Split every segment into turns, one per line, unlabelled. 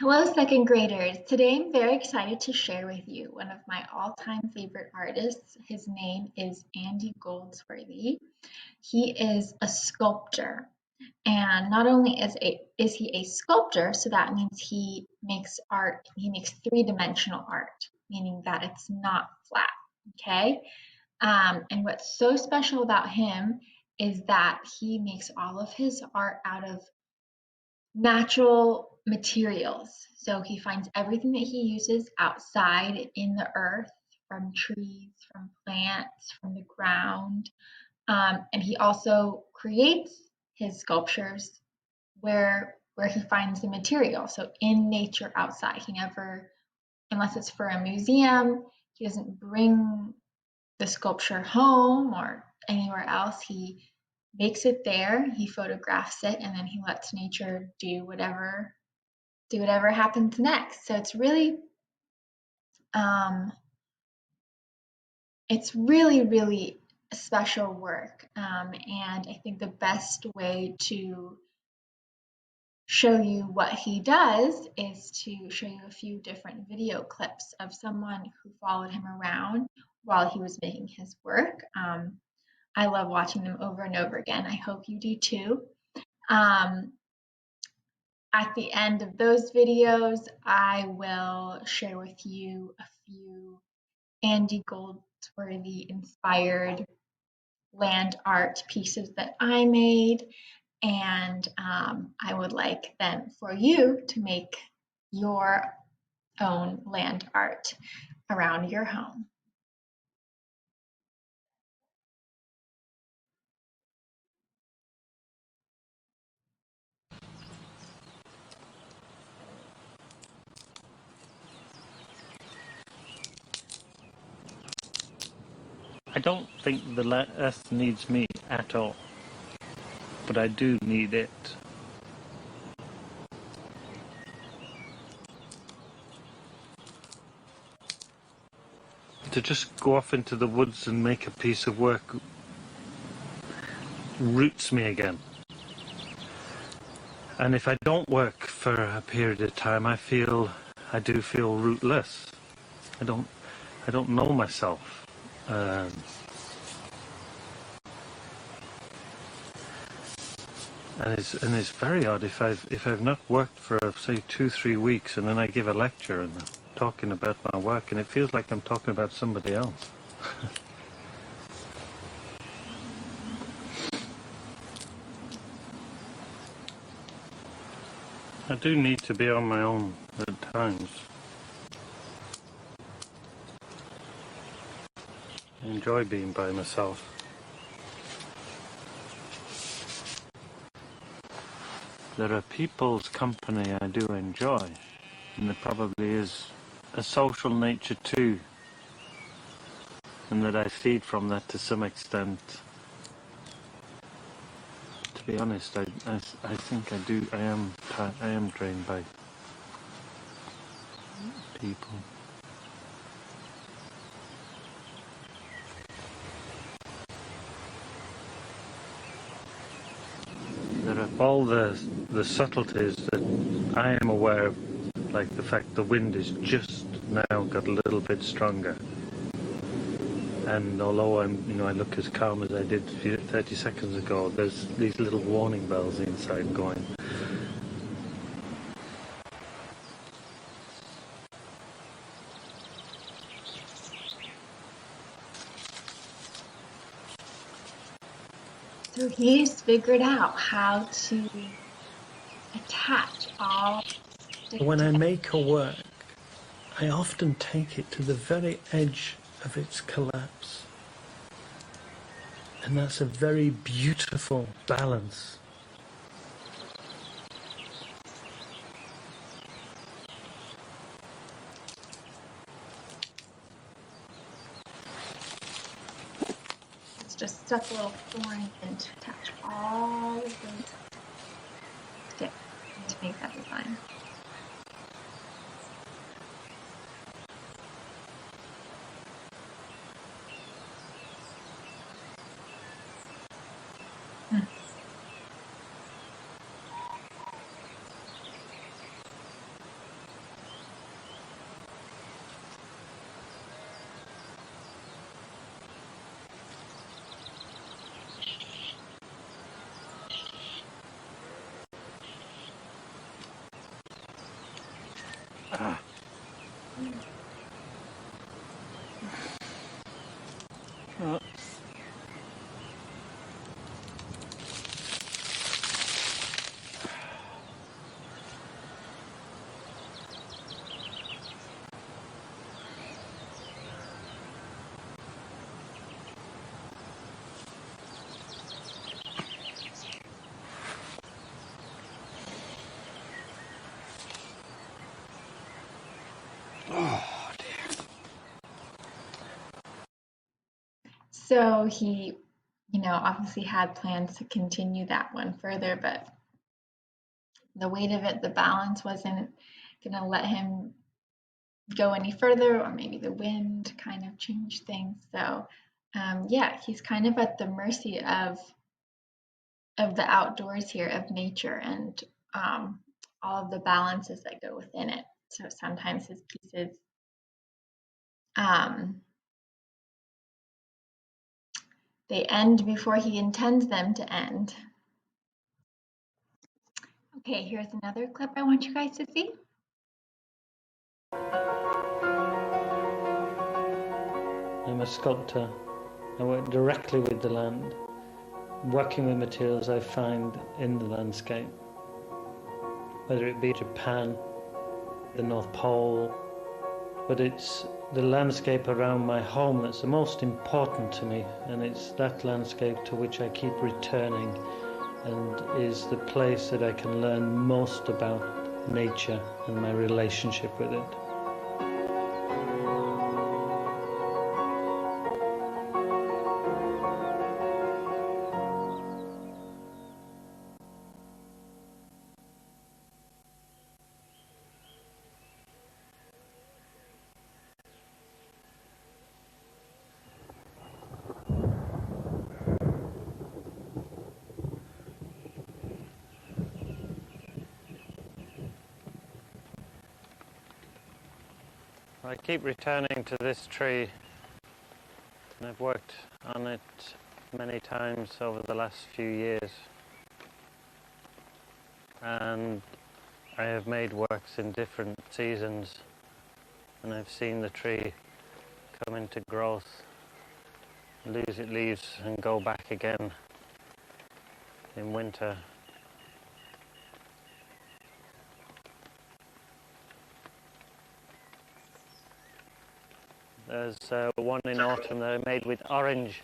Hello, second graders. Today I'm very excited to share with you one of my all-time favorite artists. His name is Andy Goldsworthy. He is a sculptor, and not only is he a sculptor, so that means he makes art, he makes three-dimensional art, meaning that it's not flat, okay? And what's so special about him is that he makes all of his art out of natural materials. So he finds everything that he uses outside in the earth, from trees, from plants, from the ground. And he also creates his sculptures where he finds the material. So in nature outside. He never, unless it's for a museum, he doesn't bring the sculpture home or anywhere else. He makes it there, he photographs it, and then he lets nature do whatever happens next. So um, it's really special work. And I think the best way to show you what he does is to show you a few different video clips of someone who followed him around while he was making his work. I love watching them over and over again. I hope you do too. Um, at the end of those videos, I will share with you a few Andy Goldsworthy inspired land art pieces that I made. And I would like then for you to make your own land art around your home.
I don't think the earth needs me at all, but I do need it. To just go off into the woods and make a piece of work roots me again. And if I don't work for a period of time, I do feel rootless. I don't know myself. And it's very odd if I've not worked for say 2-3 weeks and then I give a lecture and I'm talking about my work and it feels like I'm talking about somebody else. I do need to be on my own at times. I enjoy being by myself. There are people's company I do enjoy, and there probably is a social nature too, and that I feed from that to some extent. To be honest, I think I am drained by people. There are all the subtleties that I am aware of, like the fact the wind is just now got a little bit stronger. And although I look as calm as I did 30 seconds ago, there's these little warning bells inside going.
So he's figured out how to attach all
When I make a work, I often take it to the very edge of its collapse. And that's a very beautiful balance.
It's just stuck a little flooring in to attach all of those sticks to make that design. So he, obviously had plans to continue that one further, but the weight of it, the balance wasn't going to let him go any further, or maybe the wind kind of changed things. So, yeah, he's kind of at the mercy of the outdoors here, of nature, and all of the balances that go within it. So sometimes his pieces um, they end before he intends them to end. Okay, here's another clip I want you guys to see.
I'm a sculptor. I work directly with the land, working with materials I find in the landscape, whether it be Japan, the North Pole, but it's the landscape around my home that's the most important to me, and it's that landscape to which I keep returning and is the place that I can learn most about nature and my relationship with it.
I keep returning to this tree, and I've worked on it many times over the last few years, and I have made works in different seasons, and I've seen the tree come into growth, lose its leaves and go back again in winter. There's one in autumn that I made with orange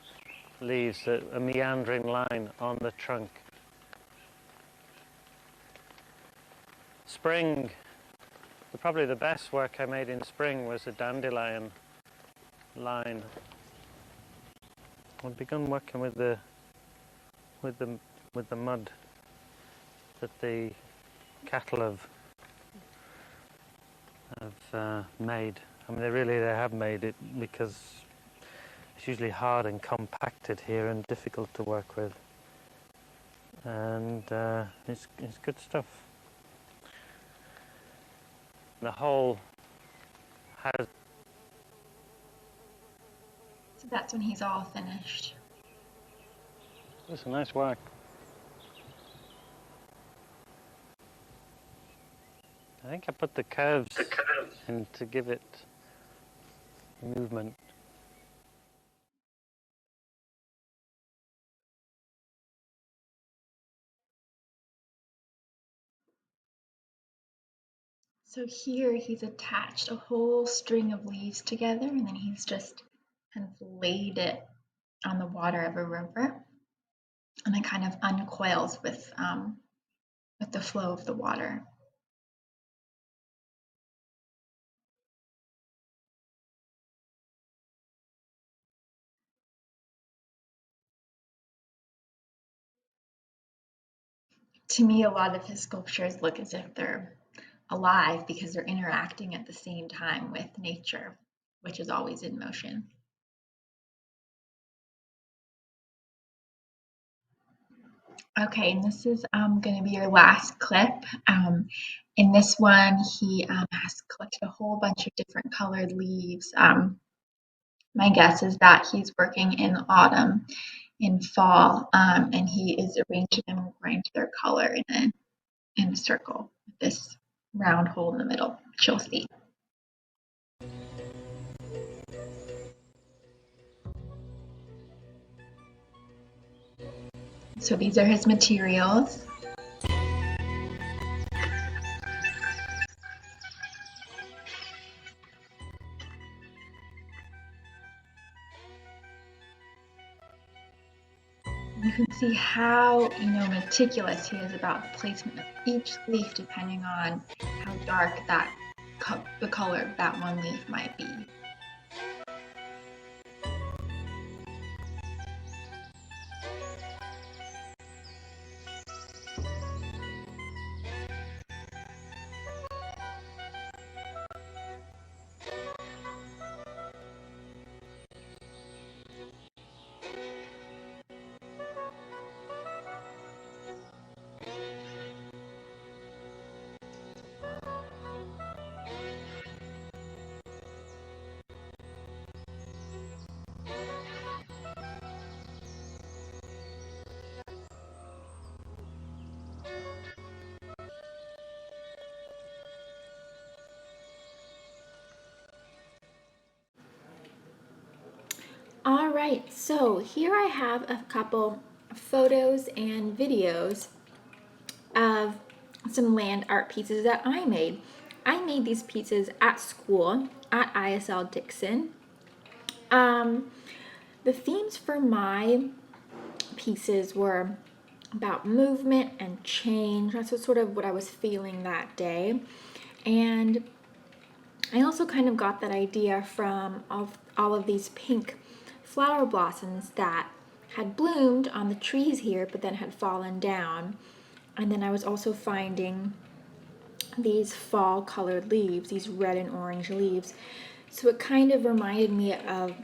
leaves, a meandering line on the trunk. Spring, probably the best work I made in spring was a dandelion line. I've begun working with the mud that the cattle have made. I mean, they have made it, because it's usually hard and compacted here and difficult to work with, and it's good stuff. The whole has.
So that's when he's all finished.
It's a nice work. I think I put the curves in to give it movement.
So here he's attached a whole string of leaves together, and then he's just kind of laid it on the water of a river, and it kind of uncoils with the flow of the water. To me, a lot of his sculptures look as if they're alive because they're interacting at the same time with nature, which is always in motion. Okay, and this is going to be your last clip. In this one, he has collected a whole bunch of different colored leaves. My guess is that he's working in autumn, in fall, and he is arranging them according to their color in a circle. This round hole in the middle, which you'll see. So these are his materials. You can see how, meticulous he is about the placement of each leaf depending on how dark the color of that one leaf might be. All right, so here I have a couple photos and videos of some land art pieces that I made. I made these pieces at school at ISL Dixon. The themes for my pieces were about movement and change. That's sort of what I was feeling that day. And I also kind of got that idea from all of these pink flower blossoms that had bloomed on the trees here, but then had fallen down. And then I was also finding these fall colored leaves, these red and orange leaves. So it kind of reminded me of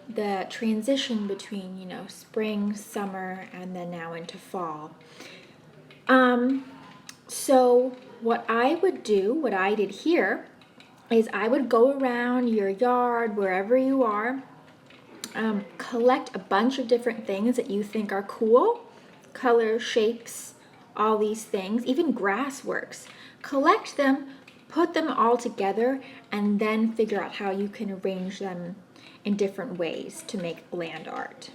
the transition between, spring, summer, and then now into fall. So what I would do, what I did here, is I would go around your yard, wherever you are, collect a bunch of different things that you think are cool, colors, shapes, all these things, even grass works. Collect them, put them all together, and then figure out how you can arrange them in different ways to make land art.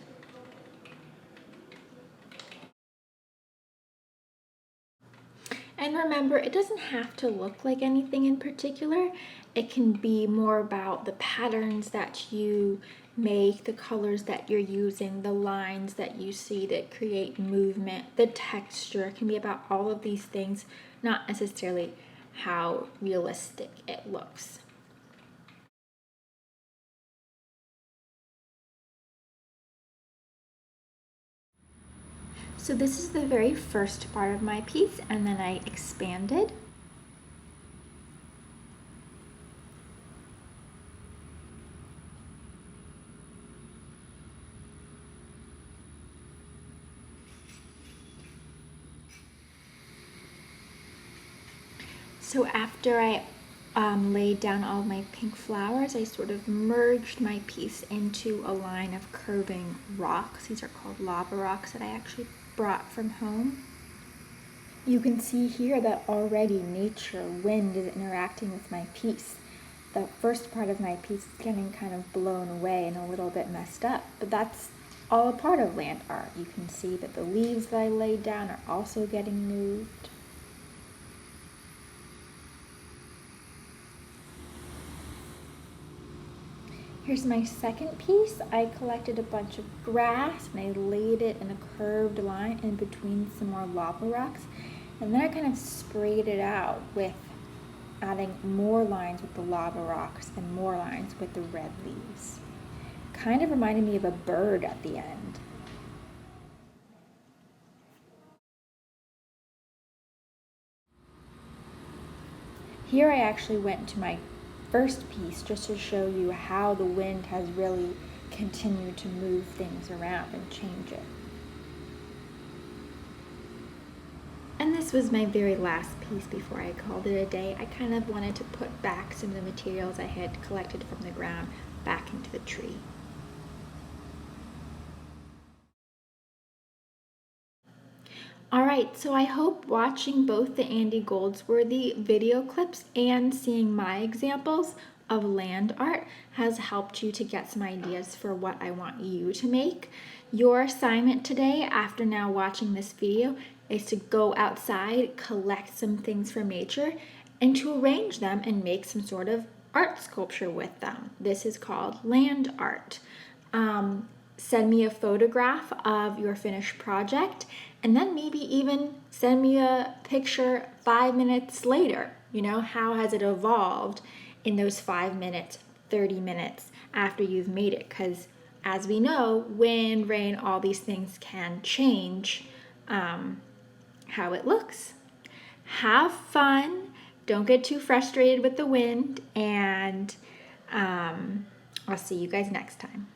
And remember, it doesn't have to look like anything in particular. It can be more about the patterns that you make, the colors that you're using, the lines that you see that create movement, the texture. It can be about all of these things, not necessarily how realistic it looks. So this is the very first part of my piece, and then I expanded. So after I laid down all my pink flowers, I sort of merged my piece into a line of curving rocks. These are called lava rocks that I actually brought from home. You can see here that already nature, wind, is interacting with my piece. The first part of my piece is getting kind of blown away and a little bit messed up, but that's all a part of land art. You can see that the leaves that I laid down are also getting moved. Here's my second piece. I collected a bunch of grass and I laid it in a curved line in between some more lava rocks. And then I kind of sprayed it out with adding more lines with the lava rocks and more lines with the red leaves. Kind of reminded me of a bird at the end. Here I actually went to my first piece just to show you how the wind has really continued to move things around and change it. And this was my very last piece before I called it a day. I kind of wanted to put back some of the materials I had collected from the ground back into the tree. All right, so I hope watching both the Andy Goldsworthy video clips and seeing my examples of land art has helped you to get some ideas for what I want you to make. Your assignment today, after now watching this video, is to go outside, collect some things from nature, and to arrange them and make some sort of art sculpture with them. This is called land art. Send me a photograph of your finished project, and then maybe even send me a picture 5 minutes later. You know, how has it evolved in those 5 minutes, 30 minutes after you've made it? Because as we know, wind, rain, all these things can change how it looks. Have fun. Don't get too frustrated with the wind, and I'll see you guys next time.